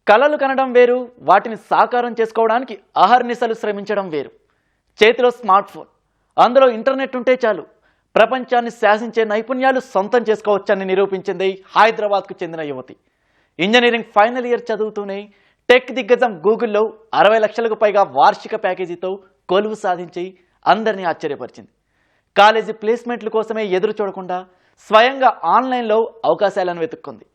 కలలు కనడం వేరు, వాటిని సాకారం చేసుకోవడానికి అహర్నిశలు శ్రమించడం వేరు. చేతిలో స్మార్ట్ ఫోన్, అందులో ఇంటర్నెట్ ఉంటే చాలు ప్రపంచాన్ని శాసించే నైపుణ్యాలు సొంతం చేసుకోవచ్చని నిరూపించింది హైదరాబాద్కు చెందిన యువతి. ఇంజనీరింగ్ ఫైనల్ ఇయర్ చదువుతూనే టెక్ దిగ్గజం గూగుల్లో 60 లక్షలకు పైగా వార్షిక ప్యాకేజీతో కొలువు సాధించి అందరినీ ఆశ్చర్యపరిచింది. కాలేజీ ప్లేస్మెంట్ల కోసమే ఎదురు చూడకుండా స్వయంగా ఆన్లైన్లో అవకాశాలను వెతుక్కుంది.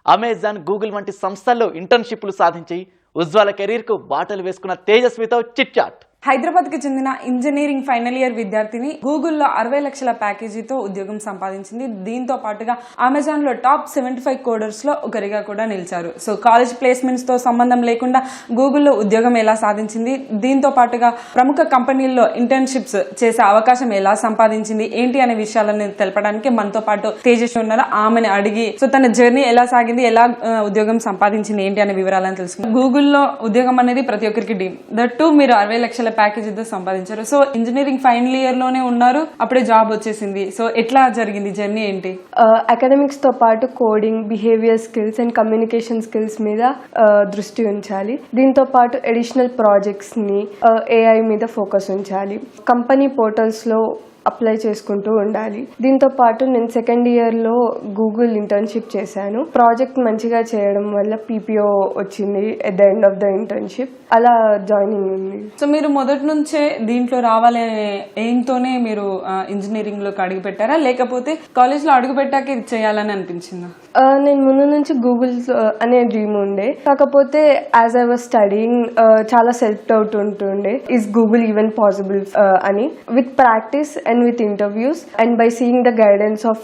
అమెజాన్, గూగుల్ వంటి సంస్థల్లో ఇంటర్న్షిప్లు సాధించి ఉజ్వల కెరీర్కు బాటలు వేసుకున్న తేజస్వితో చిట్ చాట్. హైదరాబాద్ కి చెందిన ఇంజనీరింగ్ ఫైనల్ ఇయర్ విద్యార్థిని గూగుల్లో 60 లక్షల ప్యాకేజీతో ఉద్యోగం సంపాదించింది. దీంతో పాటుగా అమెజాన్ లో టాప్ 75 కోడర్స్ లో ఒకరిగా కూడా నిలిచారు. సో కాలేజ్ ప్లేస్మెంట్స్ తో సంబంధం లేకుండా గూగుల్లో ఉద్యోగం ఎలా సాధించింది, దీంతో పాటుగా ప్రముఖ కంపెనీల్లో ఇంటర్న్షిప్స్ చేసే అవకాశం ఎలా సంపాదించింది ఏంటి అనే విషయాలను తెలపడానికి మనతో పాటు తేజస్వి ఉన్నారు. ఆమెను అడిగి సో తన జర్నీ ఎలా సాగింది, ఎలా ఉద్యోగం సంపాదించింది ఏంటి అనే వివరాలను తెలుసుకుందాం. గూగుల్లో ఉద్యోగం అనేది ప్రతి ఒక్కరికి డ్రీమ్. దట్ టు మీరు 60 లక్షల ప్యాకేజ్ సంపాదించారు. సో ఇంజనీరింగ్ ఫైనల్ ఇయర్ లోనే ఉన్నారు, అప్పుడే జాబ్ వచ్చేసింది. సో ఎట్లా జరిగింది జర్నీ ఏంటి? అకాడమిక్స్ తో పాటు coding, behaviour skills and communication skills మీద దృష్టి ఉంచాలి. దీంతో పాటు అడిషనల్ ప్రాజెక్ట్స్ ని ఏఐ మీద ఫోకస్ ఉంచాలి. కంపెనీ పోర్టల్స్ లో అప్లై చేసుకుంటూ ఉండాలి. దీంతో పాటు నేను సెకండ్ ఇయర్ లో గూగుల్ ఇంటర్న్షిప్ చేశాను. ప్రాజెక్ట్ మంచిగా చేయడం వల్ల పీపీఓ వచ్చింది at the end of the internship. అలా జాయినింగ్ ఉంది. సో మీరు మొదటి నుంచే దీంట్లో రావాలి అనే ఎయిమ్తోనే మీరు ఇంజనీరింగ్ లోకి అడుగు పెట్టారా, లేకపోతే కాలేజ్ లో అడుగు పెట్టాక ఇది చేయాలని అనిపించిందా? నేను ముందు నుంచి గూగుల్ అనే డ్రీమ్ ఉండే, కాకపోతే యాజ్ ఐ వాజ్ స్టడీయింగ్ చాలా సెల్ఫ్ డౌట్ ఉంటుండే, ఇస్ గూగుల్ ఈవెన్ పాసిబుల్ అని. With practice and with interviews and by seeing the guidance of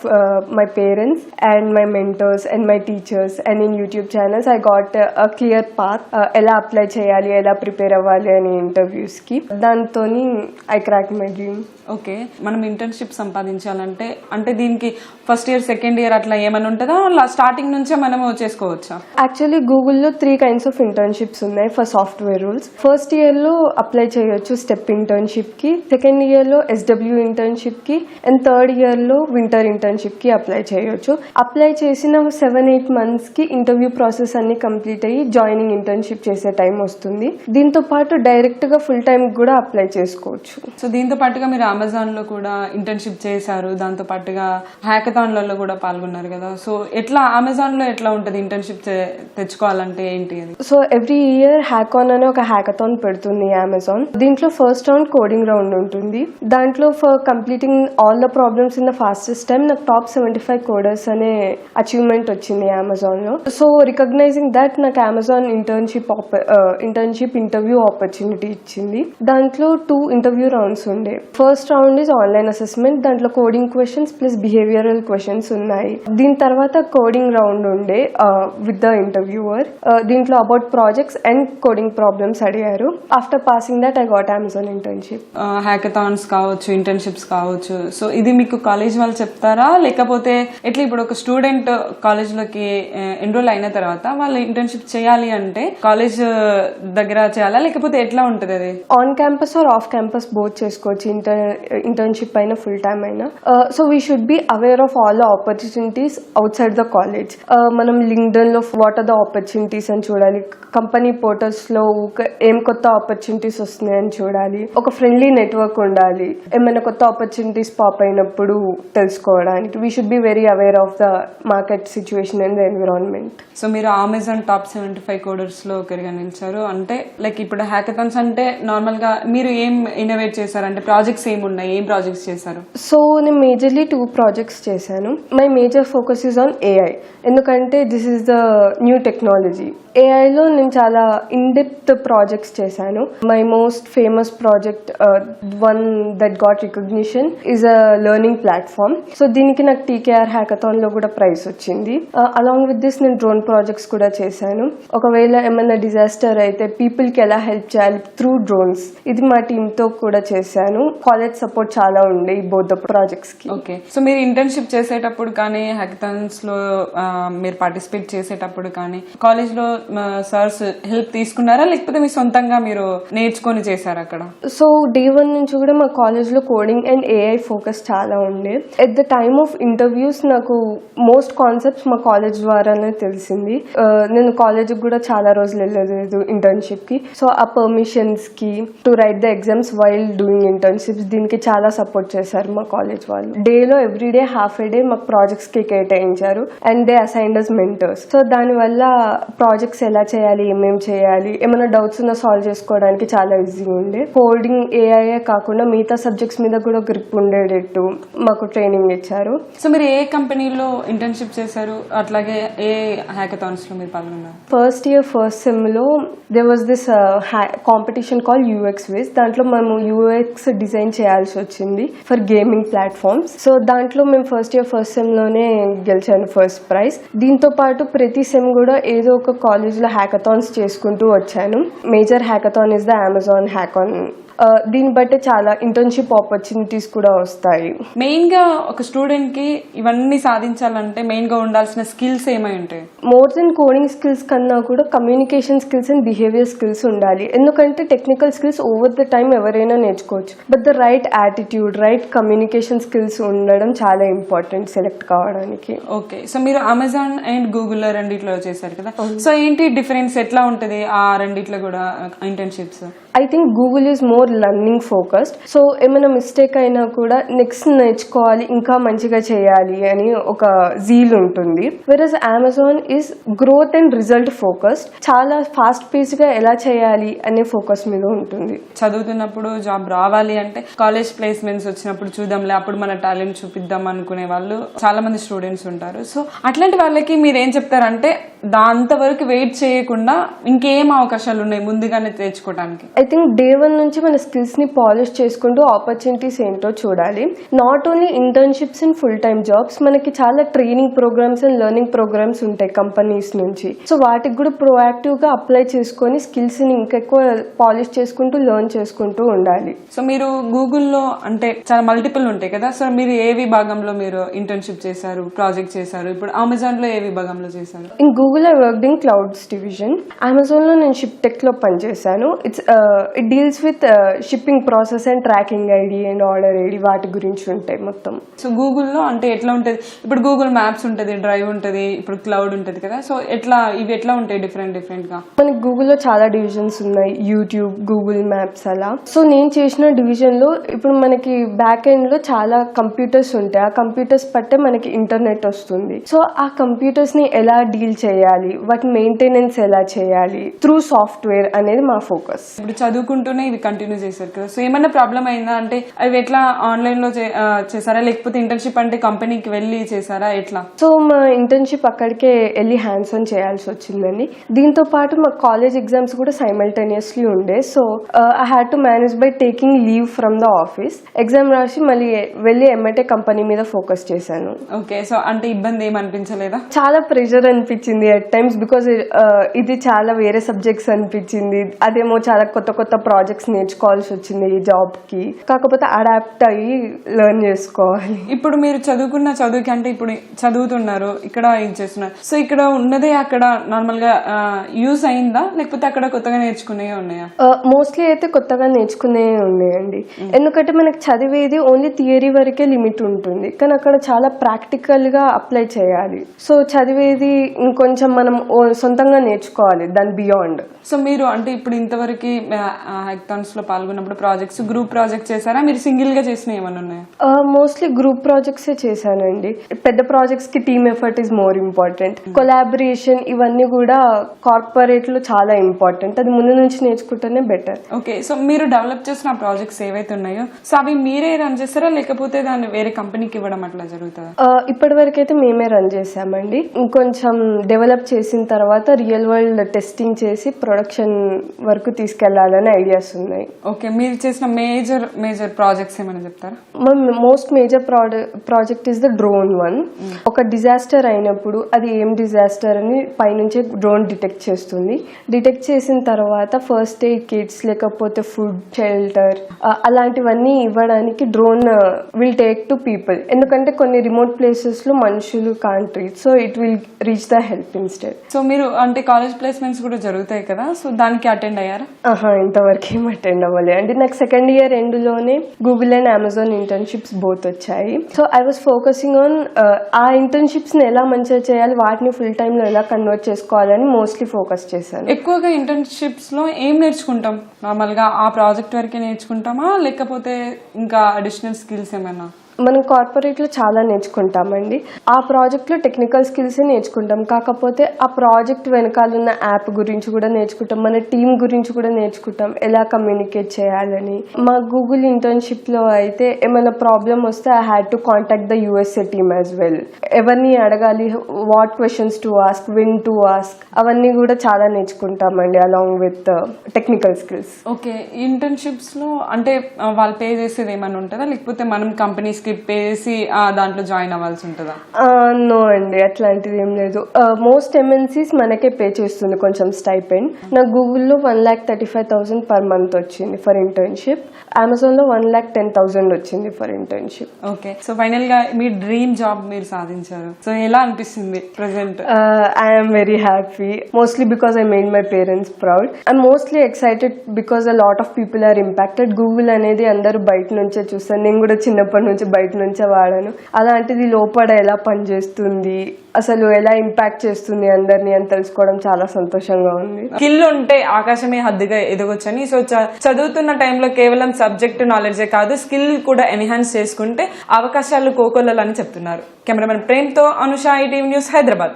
my parents and my mentors and my teachers and in YouTube channels, I got a clear path ela apply cheyali, ela prepare avvali ani interviews ki. Dantoni I cracked my dream. Okay, మనం internship సంపాదించాలంటే అంటే దీనికి first year, second year అట్లా ఏమైనా ఉంటుందా, starting నుంచే మనము చేసుకోవచ్చా? యాక్చువల్లీ గూగుల్లో 3 kinds of internships ఉన్నాయి for software rules. First year లో అప్లై చేయొచ్చు స్టెప్ ఇంటర్న్షిప్ కి, సెకండ్ ఇయర్ లో SW ఇంటర్న్షిప్ కి అండ్ థర్డ్ ఇయర్ లో వింటర్ ఇంటర్న్షిప్ కి అప్లై చేయొచ్చు. అప్లై చేసిన 7-8 months కి ఇంటర్వ్యూ ప్రాసెస్ అన్ని కంప్లీట్ అయ్యి జాయినింగ్ ఇంటర్న్షిప్ చేసే టైం వస్తుంది. దీంతో పాటు డైరెక్ట్ గా ఫుల్ టైం కూడా అప్లై చేసుకోవచ్చు. సో దీంతో పాటుగా మీరు అమెజాన్ లో కూడా ఇంటర్న్షిప్ చేశారు, దాంతో పాటుగా హ్యాకథాన్లలో కూడా పాల్గొన్నారు కదా. సో ఎట్లా అమెజాన్ లో ఎట్లా ఉంటది ఇంటర్న్షిప్ తెచ్చుకోవాలంటే ఏంటి అది? సో ఎవ్రీ ఇయర్ హ్యాకాన్ అనే ఒక హ్యాకథాన్ పెడుతుంది అమెజాన్. దీంట్లో ఫస్ట్ రౌండ్ కోడింగ్ రౌండ్ ఉంటుంది. దాంట్లో for completing all the problems in the fastest time నాకు టాప్ 75 కోడర్స్ అనే అచీవ్మెంట్ వచ్చింది అమెజాన్ లో. సో రికగ్నైజింగ్ దట్ నాకు అమెజాన్ ఇంటర్న్షిప్ ఇంటర్వ్యూ ఆపర్చునిటీ ఇచ్చింది. దాంట్లో 2 ఇంటర్వ్యూ రౌండ్స్ ఉండే. First round is online assessment, దాంట్లో coding questions plus behavioural questions ఉన్నాయి. దీని తర్వాత కోడింగ్ రౌండ్ ఉండే విత్ ద ఇంటర్వ్యూవర్. దీంట్లో about projects and coding problems అడిగారు. After passing that I got Amazon internship. Hackathons కావచ్చు, ఇంటర్న్షిప్స్ కావచ్చు, సో ఇది మీకు కాలేజ్ వాళ్ళు చెప్తారా, లేకపోతే ఎట్లా? ఇప్పుడు ఒక స్టూడెంట్ కాలేజ్ లోకి ఎన్రోల్ అయిన తర్వాత వాళ్ళు ఇంటర్న్షిప్ చేయాలి అంటే కాలేజ్ దగ్గర చేయాలా, లేకపోతే ఎట్లా ఉంటది అది? On campus are off campus both చేసుకోవచ్చు, ఇంటర్న్షిప్ అయినా ఫుల్ టైమ్ అయినా. So we should be aware of all the opportunities out side the college. మనం లింక్డ్ఇన్ లో వాట్ ఆర్ ద ఆపర్చునిటీస్ అని చూడాలి. కంపెనీ పోర్టల్స్ లో ఏం కొత్త ఆపర్చునిటీస్ వస్తున్నాయని చూడాలి. ఒక ఫ్రెండ్లీ నెట్వర్క్ ఉండాలి, ఏమైనా కొత్త ఆపర్చునిటీస్ పాప్ అయినప్పుడు తెలుసుకోవడానికి. We should be very aware of the market situation and the environment. So మీరు అమెజాన్ టాప్ 75 కోడర్స్ లో ఒకరిగా నిలిచారు అంటే, లైక్ ఇప్పుడు హ్యాకథాన్స్ అంటే నార్మల్ గా మీరు ఏం ఇన్నోవేట్ చేశారు అంటే ప్రాజెక్ట్స్ ఏమున్నాయి, ఏం ప్రాజెక్ట్స్ చేశారు? సో నేను మేజర్లీ 2 ప్రాజెక్ట్స్ చేశాను. My major focus is on AI, ఎందుకంటే this is the new technology. ఏఐలో నేను చాలా ఇన్డెప్త్ ప్రాజెక్ట్స్ చేశాను. My most famous project, one that got recognition, is a learning platform. So దీనికి నాకు TKR హ్యాకథాన్ లో కూడా ప్రైజ్ వచ్చింది. అలాంగ్ విత్ దిస్ నేను డ్రోన్ ప్రాజెక్ట్స్ కూడా చేశాను. ఒకవేళ ఏమైనా డిజాస్టర్ అయితే పీపుల్ కి ఎలా హెల్ప్ చేయాలి త్రూ డ్రోన్స్, ఇది మా టీమ్ తో కూడా చేశాను. కాలేజ్ సపోర్ట్ చాలా ఉండే ఈ బోత్ ద ప్రాజెక్ట్స్ కి. ఓకే, సో మీరు ఇంటర్న్షిప్ చేసేటప్పుడు కానీ హ్యాకథాన్స్ లో మీరు పార్టిసిపేట్ చేసేటప్పుడు కానీ కాలేజ్ లో సర్స్ హెల్ప్ తీసుకున్నారా, లేకపోతే మీ సొంతంగా మీరు నేర్చుకొని చేశారు అక్కడ? సో డే 1 నుంచి కూడా మా కాలేజ్ లో coding coding and AI focus చాలా ఉండే. At the time of interviews నాకు మోస్ట్ కాన్సెప్ట్స్ మా కాలేజ్ ద్వారానే తెలిసింది. నేను కాలేజ్కి కూడా చాలా రోజులు వెళ్ళలేదు ఇంటర్న్షిప్కి. సో ఆ పర్మిషన్స్కి to write the exams while doing internships దీనికి చాలా సపోర్ట్ చేశారు మా కాలేజ్ వాళ్ళు. డేలో ఎవ్రీడే హాఫ్ ఏ డే మాకు ప్రాజెక్ట్స్కి కేటాయించారు and they assigned us mentors. So దానివల్ల ప్రాజెక్ట్స్ ఎలా చేయాలి, ఏమేమి చేయాలి, ఏమైనా డౌట్స్ ఉన్నా సాల్వ్ చేసుకోవడానికి చాలా ఈజీగా ఉండే. కోడింగ్ ఏఐఏ కాకుండా మిగతా సబ్జెక్ట్స్ మీద కూడా గ్రిప్ ఉండేటట్టు మాకు ట్రైనింగ్ ఇచ్చారు. సో మీరు ఏ కంపెనీలో ఇంటర్న్షిప్ చేశారు, అట్లాగే ఏ హ్యాకథాన్స్ లో మీరు పాల్గొన్నారు? ఫస్ట్ ఇయర్ ఫస్ట్ సెమ్ లో there was this competition call UX wiz. దాంట్లో మేము యూఎక్స్ డిజైన్ చేయాల్సి వచ్చింది ఫర్ గేమింగ్ ప్లాట్ఫామ్స్. సో దాంట్లో మేము ఫస్ట్ ఇయర్ ఫస్ట్ సెమ్ లోనే గెలిచాను ఫస్ట్ ప్రైజ్. దీంతో పాటు ప్రతి సెమ్ కూడా ఏదో ఒక కాలేజ్ లో హ్యాకథాన్స్ చేసుకుంటూ వచ్చాను. Major hackathon is the Amazon HackOn. దీన్ని బట్టి చాలా ఇంటర్న్షిప్ ఆపర్చునిటీస్ కూడా వస్తాయి. మెయిన్ గా ఒక స్టూడెంట్ కి ఇవన్నీ సాధించాలంటే మెయిన్ గా ఉండాల్సిన స్కిల్స్ ఏమై ఉంటాయి? మోర్ దెన్ కోడింగ్ స్కిల్స్ కన్నా కూడా communication skills and behaviour skills ఉండాలి. ఎందుకంటే technical skills over the time ఎవరైనా నేర్చుకోవచ్చు, but the right attitude, right communication skills ఉండడం చాలా ఇంపార్టెంట్ సెలెక్ట్ కావడానికి. ఓకే, సో మీరు అమెజాన్ అండ్ గూగుల్ రెండిట్లో చేశారు కదా, సో ఏంటి డిఫరెన్స్, ఎట్లా ఉంటది ఆ రెండిట్లో కూడా internships? I think Google is more learning focused. So ఏమైనా మిస్టేక్ అయినా కూడా నెక్స్ట్ నేర్చుకోవాలి, ఇంకా మంచిగా చేయాలి అని ఒక జీల్ ఉంటుంది. Versus Amazon is growth and result focused. చాలా ఫాస్ట్ పేస్ గా ఎలా చేయాలి అనే ఫోకస్ మీద ఉంటుంది. చదువుతున్నప్పుడు జాబ్ రావాలి అంటే కాలేజ్ ప్లేస్మెంట్స్ వచ్చినప్పుడు చూద్దాంలే, అప్పుడు మన టాలెంట్ చూపిద్దాం అనుకునే వాళ్ళు చాలా మంది స్టూడెంట్స్ ఉంటారు. సో అట్లాంటి వాళ్ళకి మీరు ఏం చెప్తారంటే అంతవరకు వెయిట్ చేయకుండా ఇంకేం అవకాశాలు ఉన్నాయి ముందుగానే తెచ్చుకోవడానికి? ఐ థింక్ డే 1 నుంచి మన స్కిల్స్ ని పాలిష్ చేసుకుంటూ ఆపర్చునిటీస్ ఏంటో చూడాలి. Not only internships and full time jobs, మనకి చాలా training programmes and learning programmes ఉంటాయి కంపెనీస్ నుంచి. సో వాటికి కూడా ప్రోయాక్టివ్ గా అప్లై చేసుకొని స్కిల్స్ ని ఇంకెక్కువ పాలిష్ చేసుకుంటూ లెర్న్ చేసుకుంటూ ఉండాలి. సో మీరు గూగుల్లో అంటే చాలా మల్టిపుల్ ఉంటాయి కదా, సో మీరు ఏ విభాగంలో మీరు ఇంటర్న్షిప్ చేశారు, ప్రాజెక్ట్ చేశారు? ఇప్పుడు అమెజాన్ లో ఏ విభాగంలో చేశారు? In Google I worked in clouds division. Amazon లో నేను షిప్ టెక్ లో పనిచేశాను. It deals with shipping process and tracking ID and order ID, వాటి గురించి ఉంటాయి మొత్తం. సో గూగుల్లో అంటే ఎట్లా ఉంటుంది? ఇప్పుడు గూగుల్ మ్యాప్స్ ఉంటుంది, డ్రైవ్ ఉంటుంది, ఇప్పుడు క్లౌడ్ ఉంటుంది కదా, సో ఇవి ఎట్లా ఉంటాయి డిఫరెంట్ గా? మనకి గూగుల్లో చాలా డివిజన్స్ ఉన్నాయి, యూట్యూబ్, గూగుల్ మ్యాప్స్ అలా. సో నేను చేసిన డివిజన్ లో ఇప్పుడు మనకి బ్యాక్ ఎండ్ లో చాలా కంప్యూటర్స్ ఉంటాయి. ఆ కంప్యూటర్స్ పట్టే మనకి ఇంటర్నెట్ వస్తుంది. సో ఆ కంప్యూటర్స్ ని ఎలా డీల్ చేయాలి, వాటి మెయింటెనెన్స్ ఎలా చేయాలి త్రూ సాఫ్ట్వేర్ అనేది మా ఫోకస్. ఇప్పుడు చదువుకుంటూనే ఇది కంటిన్యూ చేశారు కదా, సో ఏమైనా ప్రాబ్లం అయిందా? అంటే అవి ఎట్లా ఆన్లైన్ లో చేశారా, లేకపోతే ఇంటర్న్షిప్ అంటే కంపెనీకి వెళ్ళి చేశారా, ఎట్లా? సో మా ఇంటర్న్షిప్ అక్కడికే వెళ్ళి హ్యాండ్స్ ఆన్ చేయాల్సి వచ్చిందండి. దీంతో పాటు మా కాలేజ్ ఎగ్జామ్స్ కూడా సైమల్టేనియస్లీ ఉండే. So I had to manage by taking leave from the office. Exam రాసి మళ్ళీ వెళ్ళి ఎమ్మెటే కంపెనీ మీద ఫోకస్ చేశాను. ఓకే, సో అంటే ఇబ్బంది ఏమి అనిపించలేదా? చాలా ప్రెషర్ అనిపించింది అట్ టైమ్స్, బికాస్ ఇది చాలా వేరే సబ్జెక్ట్స్ అనిపించింది. అదేమో చాలా కొత్త కొత్త ప్రాజెక్ట్స్ నేర్చుకోవాల్సి వచ్చింది ఈ జాబ్ కి. కాకపోతే అడాప్ట్ అయ్యి లెర్న్ చేసుకోవాలి. ఇప్పుడు మీరు చదువుకున్న చదువుకి అంటే ఇప్పుడు చదువుతున్నారు, ఇక్కడ ఇది చేస్తున్నారు, సో ఇక్కడ ఉన్నదే అక్కడ నార్మల్ గా యూజ్ అయిందా, లేకపోతే అక్కడ కొత్తగా నేర్చుకునే ఉన్నాయా? మోస్ట్లీ అయితే కొత్తగా నేర్చుకునే ఉన్నాయండి. ఎందుకంటే మనకి చదివేది ఓన్లీ థియరీ వరకే లిమిట్ ఉంటుంది, కానీ అక్కడ చాలా ప్రాక్టికల్ గా అప్లై చేయాలి. సో చదివేది ఇంకొంచెం మనం సొంతంగా నేర్చుకోవాలి దాని బియాండ్. సో మీరు అంటే ఇప్పుడు ఇంతవరకు హ్యాకథాన్స్ లో పాల్గొన్నప్పుడు ప్రాజెక్ట్స్ గ్రూప్ ప్రాజెక్ట్ చేశారా, మీరు సింగిల్ గా చేసిన ఏమన్నా ఉన్నాయా? మోస్ట్లీ గ్రూప్ ప్రాజెక్ట్స్ చేశానండి. పెద్ద ప్రాజెక్ట్స్ కి team effort is more important. Collaboration ఇవన్నీ కూడా కార్పొరేట్ లో చాలా ఇంపార్టెంట్. అది ముందు నుంచి నేర్చుకుంటేనే బెటర్. ఓకే, సో మీరు డెవలప్ చేసిన ప్రాజెక్ట్స్ ఏవైతే ఉన్నాయో సో అవి మీరే రన్ చేస్తారా, లేకపోతే దాన్ని వేరే కంపెనీకి ఇవ్వడం అట్లా జరుగుతుందా? ఇప్పటి వరకు అయితే మేమే రన్ చేసామండి. ఇంకొంచెం డెవలప్ చేసిన తర్వాత రియల్ వరల్డ్ టెస్టింగ్ చేసి ప్రొడక్షన్ వరకు తీసుకెళ్లాలని ఐడియాస్ ఉన్నాయి. ఓకే, మీరు చేసిన మేజర్ ప్రాజెక్ట్స్ ఏమైనా చెప్తారా? Most major project is the drone one. ఒక డిజాస్టర్ అయినప్పుడు అది ఏం డిజాస్టర్ అని పైనుంచే డ్రోన్ డిటెక్ట్ చేస్తుంది. డిటెక్ట్ చేసిన తర్వాత ఫస్ట్ ఎయిడ్ కిట్స్, లేకపోతే ఫుడ్, షెల్టర్ అలాంటివన్నీ ఇవ్వడానికి drone will take to people. ఎందుకంటే కొన్ని రిమోట్ ప్లేసెస్ లో మనుషులు can't reach, so it will reach the help instead. So మీరు అంటే కాలేజ్ ప్లేస్మెంట్స్ కూడా జరుగుతాయి కదా, సో దానికి అటెండ్ అయ్యారా? ఇంతవరకు ఏం అటెండ్ అవ్వలేదు. అంటే నాకు సెకండ్ ఇయర్ ఎండ్లోనే Google and Amazon internships both వచ్చాయి. So I was focusing on ఆ ఇంటర్న్షిప్స్ని ఎలా మంచిగా చేయాలి, వాటిని ఫుల్ టైంలో ఎలా కన్వర్ట్ చేసుకోవాలని మోస్ట్లీ ఫోకస్ చేశాను. ఎక్కువగా ఇంటర్న్షిప్స్లో ఏం నేర్చుకుంటాం? నార్మల్గా ఆ ప్రాజెక్ట్ వరకే నేర్చుకుంటామా, లేకపోతే ఇంకా అడిషనల్ స్కిల్స్ ఏమైనా? మనం కార్పొరేట్లో చాలా నేర్చుకుంటామండి. ఆ ప్రాజెక్ట్లో టెక్నికల్ స్కిల్సే నేర్చుకుంటాం, కాకపోతే ఆ ప్రాజెక్ట్ వెనకాలన్న యాప్ గురించి కూడా నేర్చుకుంటాం, మన టీం గురించి కూడా నేర్చుకుంటాం, ఎలా కమ్యూనికేట్ చేయాలని. మా గూగుల్ ఇంటర్న్షిప్లో అయితే ఏమైనా ప్రాబ్లం వస్తే I had to contact the USA team as well. ఎవరిని అడగాలి, what questions to ask, when to ask, అవన్నీ కూడా చాలా నేర్చుకుంటామండి along with technical skills. Okay, ఇంటర్న్షిప్స్లో అంటే వాళ్ళు పే చేసేది ఏమైనా ఉంటుందా, లేకపోతే మనం కంపెనీస్ పే చేసి దాంట్లో జాయిన్ అవ్వాల్సి ఉంటుందా? నో అండి, అట్లాంటిది ఏం లేదు. మోస్ట్ ఎంఎన్సీస్ మనకే పే చేస్తుంది కొంచెం స్టైపెండ్. నాకు గూగుల్లో 1,35,000 పర్ మంత్ వచ్చింది ఫర్ ఇంటర్న్షిప్. అమెజాన్లో 1,10,000 వచ్చింది for internship. Okay, so final గా మీ డ్రీమ్ జాబ్ మీరు సాధించారు. సో ఎలా అనిపిస్తుంది present? I'm very happy, mostly because I made my parents proud. I'm mostly excited because a lot of people are impacted. Google అనేది అందరూ బయట నుంచే చూస్తాను, నేను కూడా చిన్నప్పటి నుంచి బయట నుంచే వాడాను. అలాంటిది లోపల ఎలా పనిచేస్తుంది, అసలు ఎలా ఇంపాక్ట్ చేస్తుంది అందరినీ అని తెలుసుకోవడం చాలా సంతోషంగా ఉంది. స్కిల్ ఉంటే ఆకాశమే హద్దుగా ఎదగొచ్చని. సో చదువుతున్న టైంలో కేవలం సబ్జెక్ట్ నాలెడ్జే కాదు, స్కిల్ కూడా ఎన్హాన్స్ చేసుకుంటే అవకాశాలు కోకొల్లని చెప్తున్నారు. కెమెరామెన్ ప్రేమ్తో అనుష, ఈటీవీ న్యూస్, హైదరాబాద్.